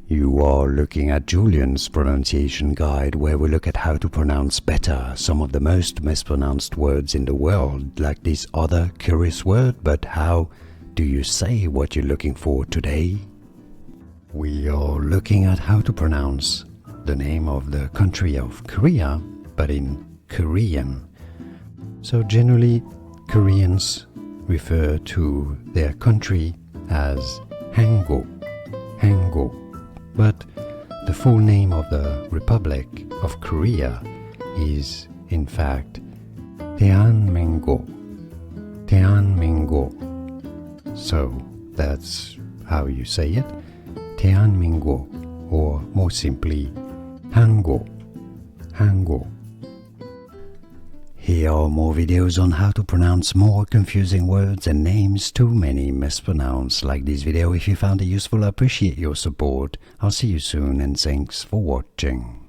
You are looking at Julian's pronunciation guide, where we look at how to pronounce better some of the most mispronounced words in the world, like this other curious word. But how do you say what you're looking for today? We are looking at how to pronounce the name of the country of Korea, but in Korean. So generally, Koreans refer to their country as Hango, Hango. But the full name of the Republic of Korea is, in fact, Teanmingo, Teanmingo. So that's how you say it, Teanmingo, or more simply, Hango, Hango. Here are more videos on how to pronounce more confusing words and names too many mispronounced. Like this video if you found it useful. I appreciate your support. I'll see you soon and thanks for watching.